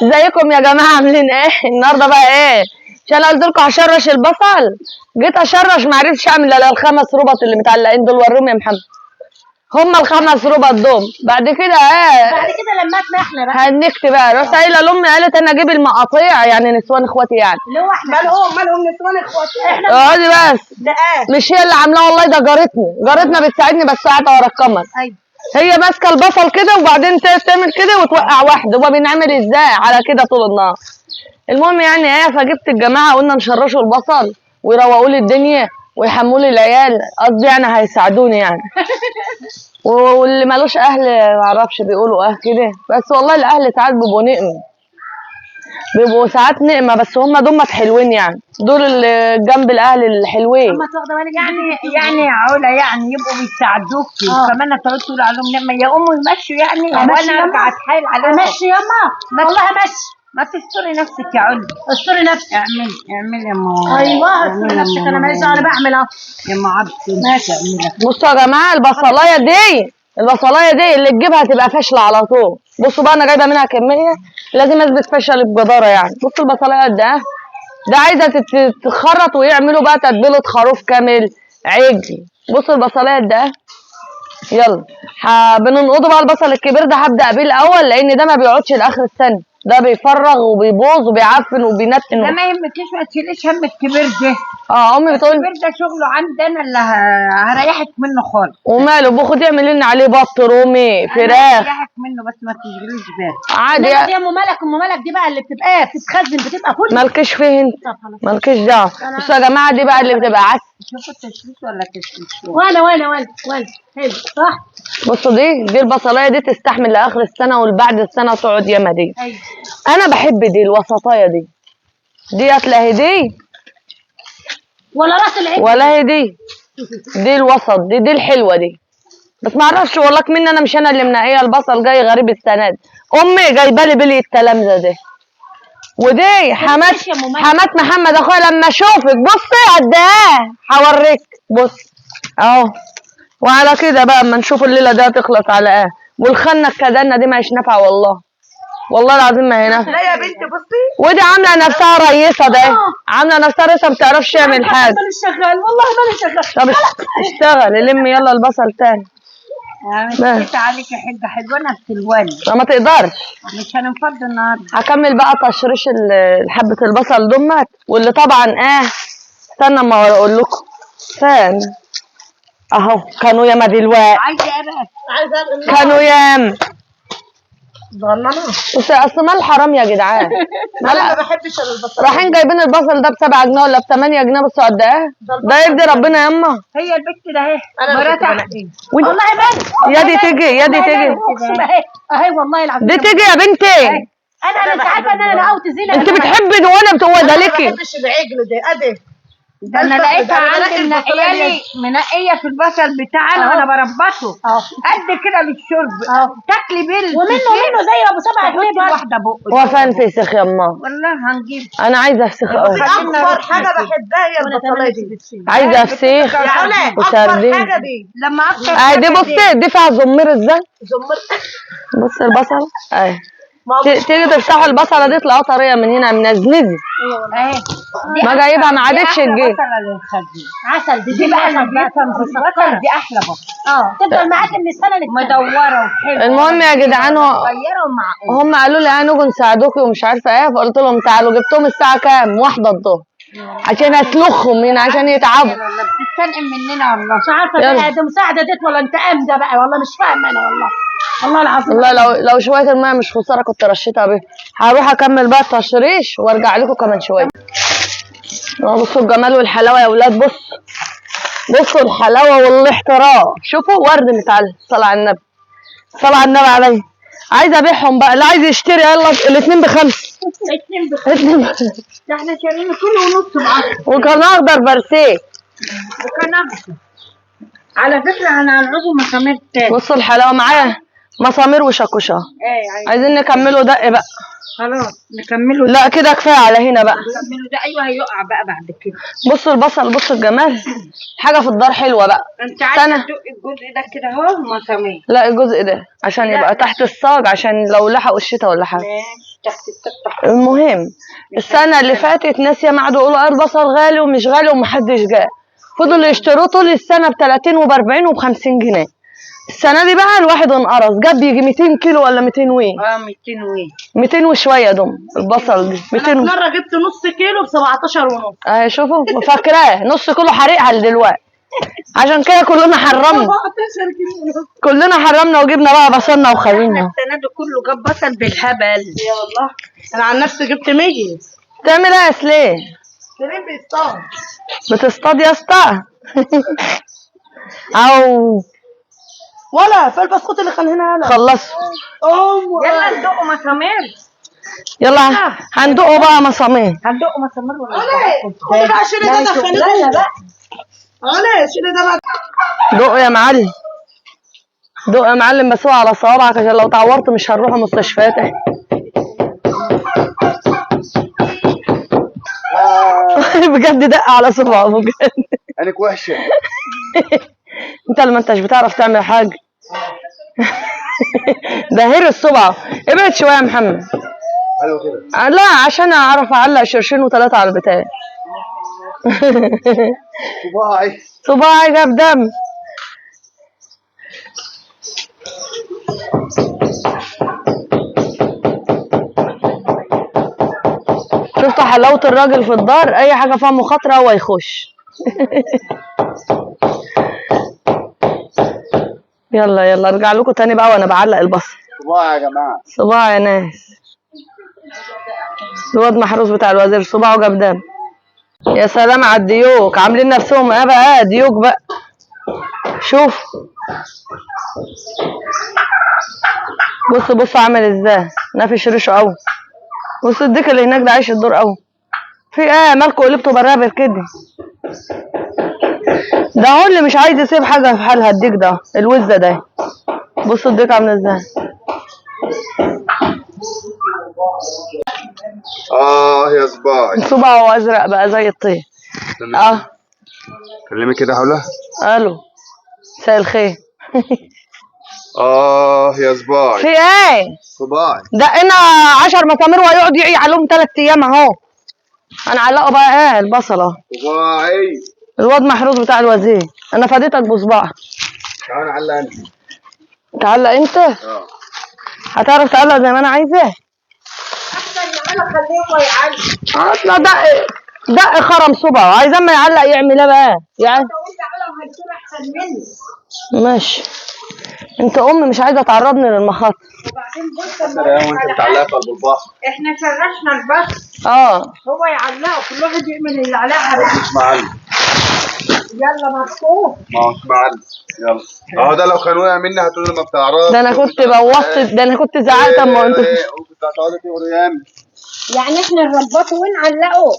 ازيكم يا جماعه عاملين ايه؟ النهارده بقى ايه؟ عشان قلت لكم هشرش البصل، جيت اشرش ما عرفتش اعمل الا الخمس ربط اللي متعلقين دول. وريهم يا محمد، هم الخمس ربط دول. بعد كده ايه؟ بعد كده لمتنا احنا بقى هنكت بقى. رحت قايله لامي، قالت انا اجيب المقاطيع، يعني نسوان اخواتي يعني. اللي هو احنا مالهم نسوان اخواتي. اقعدي بس. ده مش هي اللي عاملاه والله، ده جارتنا بتساعدني بس قاعده ورا الكاميرا. ايوه هي ماسكه البصل كده وبعدين تعمل كده وتوقع واحده، وما بنعمل ازاي على كده طول النهار. المهم يعني ايه، فجبت الجماعه قلنا نشرشوا البصل ويروقوا لي الدنيا ويحموا لي العيال، قصدي يعني هيساعدوني يعني. واللي مالوش اهل معرفش بيقولوا كده، بس والله الاهل ساعات بيبقوا نقمه، بيبقوا ساعات نقمه، بس هم دول حلوين يعني، دول اللي جنب الاهل الحلوين. اما تاخد بالك يعني يا علا يعني يبقوا بيساعدوكي وكمان تقعدي تقولي عليهم لما يقوموا يمشوا يعني وانا ارجع اتحايل عليهم. امشي يما والله امشي. ما تستري نفسك يا علا، استري نفسك. اعملي يا ماما. ايوه استري نفسك، انا ماليش دعوه، انا بعمل اهو. يا ام عبد ماشي. بصوا يا جماعه، البصلايه دي اللي تجيبها تبقى فاشله على طول. بصوا بقى انا جايبه منها كميه لازم اثبت فشل بجداره يعني. بصوا البصلايه ده عايزه تتخرط ويعملوا بقى تتبيله خروف كامل عجل. بصوا البصلايه يلا بننقضه بقى. البصل الكبير ده هبدا بيه الاول لان ده ما بيقعدش لاخر السنه، ده بيفرغ وبيبوظ وبيعفن وبينتن. ده ما يهمكيش، ما تشيليش هم الكبير ده. امي بتقول الكبير ده شغله عندي انا اللي هريحك منه خالص. وماله، باخد يعمل لنا عليه بط رومي فراخ. هريحك منه بس ما تشغليش بالك. عادي انما دي ام مالك دي بقى اللي بتبقى بتتخزن، بتبقى كل مالكش فيه انت، طب خلاص. مالكش دعوه. بصوا يا جماعه، دي بقى اللي بتبقى عسل. شوفوا التشويش ولا تشويش. وانا حلو صح. بصوا دي البصلايه دي تستحمل لاخر السنه والبعد السنه تقعد ياما دي. ايوه انا بحب دي الوسطايه دي هتلاقي دي ولا راس العين ولا هي دي الوسط دي الحلوه دي. بس ما اعرفش والله مني انا، مش انا اللي منقيه. البصل جاي غريب السنه دي، امي جايبه لي بلي التلامذه دي. ودي حمات محمد اخويا. لما اشوفك بصي قد ايه هوريك. بص اهو. وعلى كده بقى اما نشوف الليله دي هتخلص على ايه. والخنه الكدنه دي ما هيش نافعه والله العظيم ما هي نافعه. لا يا بنتي بصي، ودي عامله نفسها رئيسه، عامله نفسها رئيسه ما بتعرفش تعمل حاجه. ماني شغال والله ماني شغال. طب اشتغل لمي يلا البصل تاني. مشيت عليك يا حاجه حلوانه بتلواني. ما تقدرش. مش هنفضل النهارده. هكمل بقى تشريش حبه البصل دمت، واللي طبعا استنى اما اقول لكم فين اهو. كانوا ياما دلوقتي، عايزه ايه بقى؟ كانوا ياما. ضنانه. بصي اصل مال حرام يا جدعان. انا ما بحبش البصل. رايحين جايبين البصل ده ب7 جنيه ولا ب8 جنيه. بصوا قد ايه ده يرضي ربنا ياما. هي البت ده اهي مرات احكي. والله يا دي تيجي اهي والله العظيم دي تيجي يا بنتي. انا مش عارفه ان انا نقوت زينه. انت بتحبي ده وانا بتوضى لكي. ما بحبش العجل ده ادي. ده انا لقيتها عندي منقيه منقيه في البصل بتاعنا وانا بربطه قد كده للشرب. تاكلي ومنه زي ابو 7 جنيه برضه. واحده بق. هو فين فسخ يما؟ والله هنجيب. انا عايزه افسخ قوي. اكبر حاجه بحبها هي البصلايه دي. عايزه افسخ يا علا اكبر حاجه دي لما اكتر. دي بصي دي فيها زمير ازاي. زمر. بصي البصل اهي. تيجي تفتحوا البصله دي تلاقوها طريه من هنا منزنزه. اهي ما جايبها ما عادتش تجيب. عسل دي بقى البصل دي احلى بصل. تفضل معاك من السنه مدوره وحلوه. المهم يا جدعان، هم قالوا لي نيجي نساعدوكي ومش عارفه ايه، فقلت لهم تعالوا. جبتهم الساعه كام؟ 1 الظهر عشان اسلخهم هنا عشان يتعبوا. بتتنقم مننا والله. مش عارفه دي مساعده ديت ولا انتقام ده بقى، والله مش فاهمه انا والله العظيم. والله لو شويه الميه مش خساره كنت رشيتها بيها. هروح اكمل بقى التشريش وارجع لكم كمان شويه. بصوا الجمال والحلاوه يا اولاد. بصوا الحلاوه والاحترام. شوفوا ورد متعلق. صلى على النبي، صلى على النبي عليه. عايزه ابيعهم بقى، اللي عايز يشتري يلا. الاثنين ب5. ده احنا شاريين كله ونص ب10. وكان اخضر برسيه. وكان اخضر. على فكره انا هنعوزه مسامير تاني. بصوا الحلاوه معايا مسامير وشاكوشه. عايزين نكمله دق بقى. خلاص نكمله. لا كده كفايه على هنا بقى. نكمله ده. ايوه هيقع بقى بعد كده. بصوا البصل، بصوا الجمال. حاجه في الدار حلوه بقى. انت عايزه تدق الجزء ده كده اهو مسامير. لا الجزء ده عشان يبقى تحت الصاج، عشان لو لحقوا الشتاء ولا حاجه. المهم السنة اللي فاتت ناس ياما قعدوا يقولوا البصل غالي ومش غالي ومحدش جاء، فضلوا يشتروه طول السنة ب30 وب40 وب50 جنيه. السنة دي بقى الواحد انقرص، جاب يجي 200 كيلو ولا 200 وين؟ 200 وين؟ 200 وشوية دول البصل دي 200 انا مرة جبت نص كيلو ب17 ونص. اهي شوفوا فاكراه نص كيلو حريقها دلوقتي، عشان كده كلنا حرمنا 17 كيلو. كلنا حرمنا وجبنا بقى بصلنا وخلينا. السنة دي كله جاب بصل بالهبل. يا والله انا عن نفسي جبت 100. تعمل ايه يا سليم؟ سليم بيصطاد. بتصطاد يا اسطى؟ او ولا في البسكوت اللي كان هنا هلا خلصوا يلا ندقوا مسامير. يلا هندقوا بقى مسامير. هندقوا مسامير ولا خد بقى شيلي ده دخليه. لا لا علي شيلي ده بقى. دقوا يا معلم، دقوا يا معلم، بس هو على صوابعك عشان لو تعورت مش هنروح مستشفيات. بجد دق على صباعه بجد. عينك وحشه. انت اللي ما انتش بتعرف تعمل حاجه. ده هرس صبعه. ابعد شويه يا محمد. حلو كده. لا عشان اعرف اعلق شرشين وثلاثه على البتاع. صباعي. صباعي جاب دم. شفتوا حلاوه الراجل في الدار، اي حاجه فيها مخاطره هو يخش. يلا يلا ارجع لكم تاني بقى وانا بعلق البصل. صباعي يا جماعه. صباع يا ناس. الواد محروس بتاع الوزير صباعه جاب دم. يا سلام على الديوك، عاملين نفسهم ايه بقى ديوك بقى. شوف بص بص عامل ازاي، نافش ريشه قوي. بص الديك اللي هناك ده عايش الدور قوي. في ايه مالكوا قلبتوا برابر كده؟ ده هو اللي مش عايز يسيب حاجه في حالها الديك ده، الوزه ده. بصوا الديك عامل ازاي. يا صباعي. صباعه ازرق بقى زي الطين. كلمي كده يا حوله. الو مساء الخير. يا صباعي. في ايه؟ صباعي. دقنا 10 مسامير وهيقعد يعي عليهم 3 ايام اهو. هنعلقه بقى ايه البصله. صباعي. الواد محروس بتاع الوزير، انا فاديتك بصباعك. تعال نعلق انت. تعلق انت؟ هتعرف تعلق زي ما انا عايزاه؟ انا خليه يعلق. اصلا دق خرم صبعه، عايز اما يعلق يعمل ايه بقى؟ يعني لو انت علم هيكون احسن مني. ماشي. انت مش عايزه تعرضني للمخاطر. وبعدين بص وانت بتعلقها في قلب البحر. احنا فرشنا البصل. هو يعلقه، كل واحد يعمل اللي عليه حركه. مش معلم. يلا مبسوط. ما هو مش معلم. يلا ده لو كان وقع مني هتقول لي ما بتعرفش. ده انا كنت بوظت، ده انا كنت زعلت اما انت كنت هتقعدي تقولي ياما. يعني احنا نربطه ونعلقه.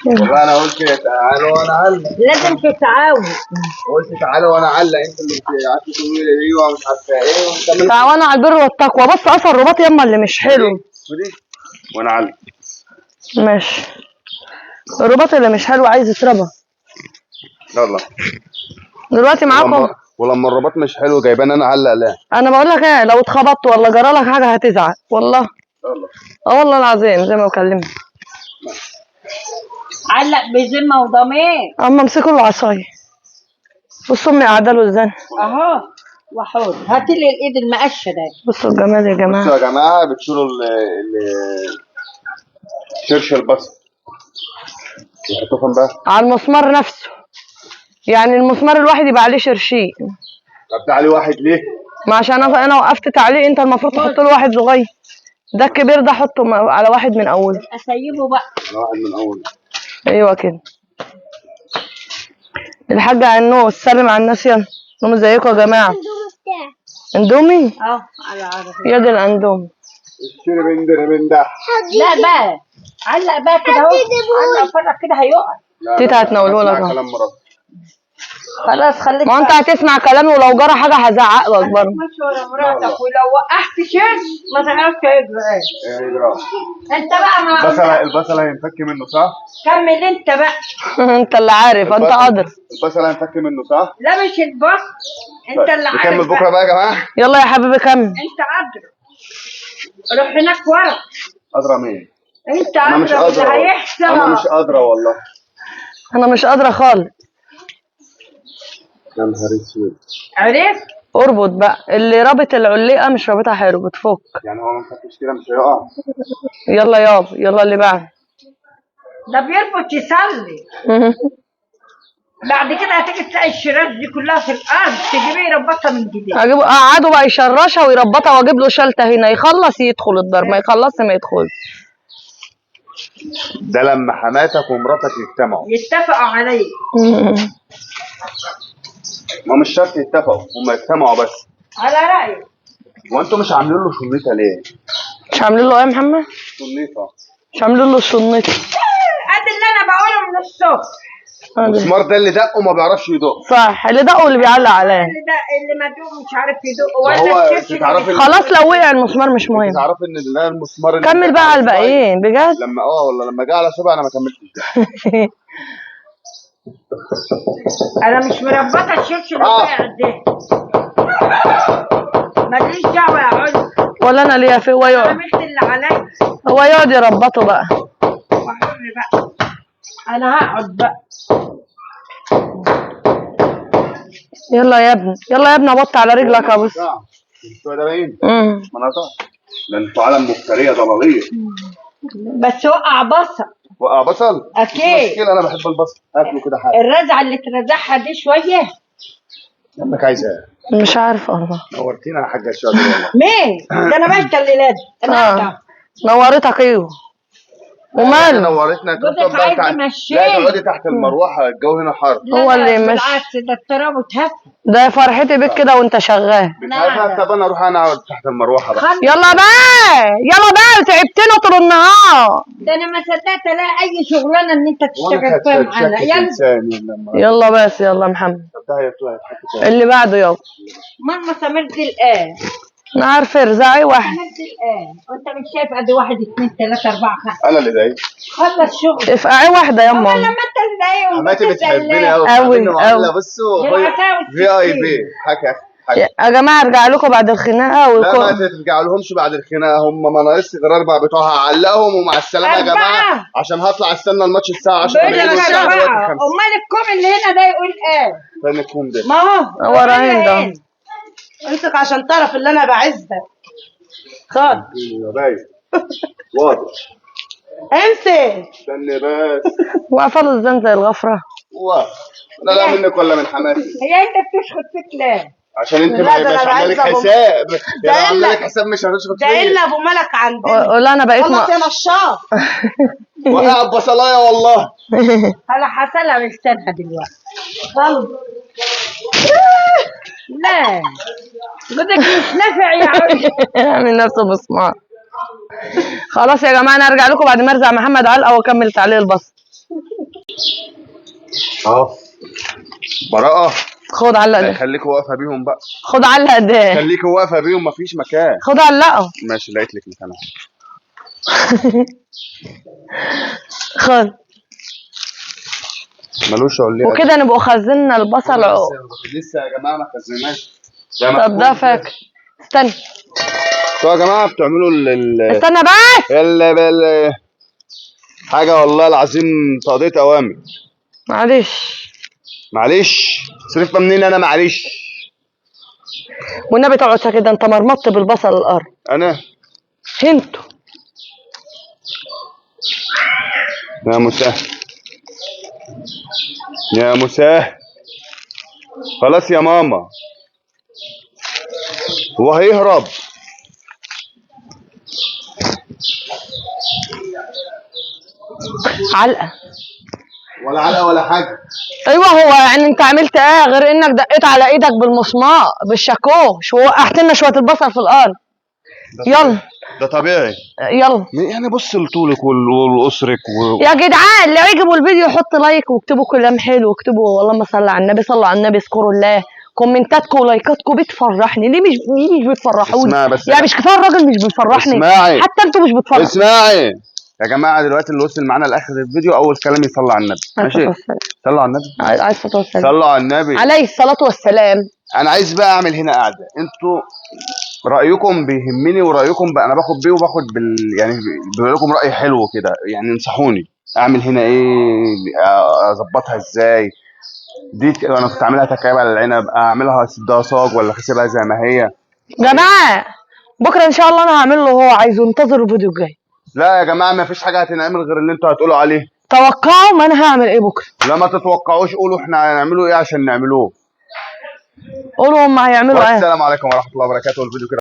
والله انا قلت تعالوا وانا اعلق. لازم تتعاون. قلت تعالوا وانا اعلق، انت اللي قعدتي تقولي لي ايوه مش عارفه ايه. تعاونوا على البر والتقوى. بص اثر الرباط يما اللي مش حلو. وانا اعلق. ماشي. الرباط اللي مش حلو عايز يتربى. يلا دلوقتي معاكم. ولما الرباط مش حلو جايبان انا اعلق لا. انا بقول لك ايه، لو اتخبطت ولا جرالك حاجه هتزعل والله. والله العظيم زي ما بكلمك. علق بذمه وضمير. اما امسكوا العصايه. بصوا امي قاعده له ازاي اهو وحوض. هاتي لي الايد المقشه ده. بصوا الجمال يا جماعه. بصوا يا جماعه بتشيلوا شرش البصل تحطوه فين بقى؟ على المسمار نفسه، يعني المسمار الواحد يبقى عليه شرشين. طب عليه واحد ليه؟ ما عشان انا وقفت تعليق، انت المفروض تحط له واحد صغير. ده الكبير ده حطه على واحد من اوله. اسيبه بقى على واحد من اوله. ايوه كده. الحاجه عنو سلم على الناس. يلا ازيكم يا جماعه. اندومي على عربي. يا دي الاندومي. اشتري من ده. لا بقى علق بقى كده اهو. علق فرق كده هيقع. تيتا هتنوله لك اهو. كلام مراتي. خلاص خليك. ما انت هتسمع كلامي ولو جرى حاجه هزعق لك برضه. مش ورا مراتك، ولو وقعت شرش ما تعرفش يجرى ايه. يجرى. انت بقى ما البصل هينفك منه صح؟ كمل انت بقى. انت اللي عارف، انت قادر. البصل هينفك منه صح؟ لا مش البصل، انت اللي عارف. نكمل بكره بقى يا جماعه. يلا يا حبيبي كمل. انت قادر. روح هناك ورا. قادرة مين؟ انت انا مش قادرة واللي قادرة، هيحصل. انا مش قادرة والله. انا مش قادره خالص. يا نهار اسود. عرفت؟ اربط بقى، اللي رابط العليقه مش رابطها حلو، بتفك. يعني هو ما خدتش كده مش هيقع؟ يلا يابا، يلا اللي بعد. ده بيربط يصلي. بعد كده هتيجي تلاقي الشراش دي كلها في الارض، تجيبيه يربطها من جديد. اجيبه اقعده بقى يشرشها ويربطها واجيب له شلته هنا، يخلص يدخل الدار، ما يخلصش ما يدخلش. ده لما حماتك ومراتك يتفقوا عليه. ما مش شرط يتفقوا، هم يجتمعوا بس. على رأيك. وانتوا مش عاملين له شنيطه ليه؟ مش عاملين له ايه يا محمد؟ شنيطه. مش عاملين له الشنيطه. قد اللي انا بقوله من الصبح. المسمار ده اللي دقه ما بيعرفش يدق. صح، اللي دقه اللي بيعلق عليه. اللي مدوق مش عارف يدق ولا الكرش. خلاص لو وقع المسمار مش مهم. تعرف ان ده المسمار اللي كمل بقى على الباقيين بجد. لما والله لما جه على صبع انا ما كملتش. انا مش مربطه الشرش اللي وقع ده. ماليش دعوه يا علي. ولا انا ليا فيه. هو يقعد. عملت اللي عليا. هو يقعد يربطه بقى. وحر بقى. انا هقعد بقى. يلا يا ابني، يلا يا ابني، بط على رجلك يا بص. انتوا ده باين؟ مناطق. ده انتوا عالم مفتريه ضلاليه. بس وقع بصل. وقع بصل؟ اكيد. مش مشكله، انا بحب البصل، اكله كده حاجه. الرزعه اللي ترزعها دي شويه. امك عايزه ايه؟ مش عارفه والله. نورتينا يا حاجه الشاطر والله. مين؟ ده انا ماشيه الليله دي. انا نورتك ايوه. وماله؟ نورتنا. جوزك عايز يمشيني. لا تقعدي تحت المروحه، الجو هنا حر. هو اللي يمشي. بالعكس ده التراب اتهف. ده فرحتي بيك كده وانت شغال. طب انا اروح انا اقعد تحت المروحه بقى. يلا بقى، يلا بقى، تعبتنا طول النهار. ده انا ما صدقت الاقي اي شغلانه ان انت تشتغل فيها معانا. يلا بس، يلا محمد. اللي بعده يلا. ماما سمرت الان. انا عارفه ارزعي واحد. سمرت الان وانت مش شايف قد 1 2 3 4 5. انا اللي ضايق. خلص شغل. افقعي واحده يا لما ماما. انت اللي ضايق. حماتي بتحبني قوي قوي. بصوا في اي بي حكى. يا جماعه ارجع لكم بعد الخناقه لا ما ترجع لهمش بعد الخناقه، هم ما ناقص غير 4 بتوعها، علقهم ومع السلامه يا جماعه عشان هطلع استنى الماتش الساعه 10. امال الكوم اللي هنا ده يقول ايه؟ فين الكوم ده؟ ما هو وراين ده. امسك عشان تعرف اللي انا بعزك. خد يا باي واضح. امسك. استني بس. واقفه له الزن زي الغفره. انا لا منك ولا من حماتي. هي انت بتشخط فيك ليه؟ عشان انت ما يبقاش عامل لك حساب. لو عامل لك حساب مش هتشخط فيا. ده الا ابو ملك عندنا. ولا انا بقيت خلاص يا نشاط. وقع بصلايه والله. انا حصلها مستنها دلوقتي. خلص. لا جوزك مش نافع يا عم. اعمل نفسه مسمار. خلاص يا جماعه، انا ارجع لكم بعد ما ارزع محمد علقه واكمل تعليق البصل. براءه. خد علقه ده. خليكوا واقفه بيهم بقى. خد علقه ده. خليكوا واقفه بيهم، مفيش مكان. خد علقه. ماشي لقيت لك مكان. خد. ملوش عليه. وكده نبقوا خزنا البصل. لسه يا جماعه ما خزناش. طب ده فاكر. استنى. انتوا يا جماعه بتعملوا استنى بس. حاجه والله العظيم تقضيه اوامر. معلش صرفت منين انا معلش. والنبي تقعد كده، انت مرمطت بالبصل الارض. انا انتوا يا مسهل يا مسهل. خلاص يا ماما، هو هيهرب. علقه ولا علقه ولا حاجه. ايوه، هو يعني انت عملت ايه غير انك دقيت على ايدك بالمسمار بالشاكوش ووقعت لنا شويه البصل في الارض. يلا ده طبيعي. يلا يعني بص لطولك والاسرك يا جدعان، اللي يعجبوا الفيديو يحط لايك واكتبوا كلام حلو، واكتبوا اللهم صل على النبي، صلوا على النبي، اذكروا الله. كومنتاتكم ولايكاتكم بتفرحني. ليه مش بتفرحوني؟ يعني مش كفايه الراجل مش بيفرحني؟ اسمعي. حتى انتوا مش بتفرحوا. اسمعي يا جماعه، دلوقتي اللي وصل معانا لاخر الفيديو اول كلام يصلي على النبي. ماشي، صلوا على النبي. عليه الصلاه والسلام. صلوا على النبي عليه الصلاه والسلام. انا عايز بقى اعمل هنا قاعده. انتوا رايكم بيهمني، ورايكم بقى انا باخد بيه وباخد يعني بيقول لكم راي حلو كده، يعني انصحوني اعمل هنا ايه، اظبطها ازاي. دي انا كنت عاملها تكعيب على العنب، اعملها اسيبها صاج ولا اسيبها زي ما هي؟ جماعه بكره ان شاء الله انا هعمل له هو عايزه، انتظروا الفيديو الجاي. لا يا جماعه ما فيش حاجه هتنعمل غير اللي انتوا هتقولوا عليه. توقعوا ما انا هعمل ايه بكره. لا ما تتوقعوش، قولوا احنا هنعمله ايه عشان نعملوه. قولوا هم هيعملوا ايه. والسلام عليكم ورحمه الله وبركاته. الفيديو كده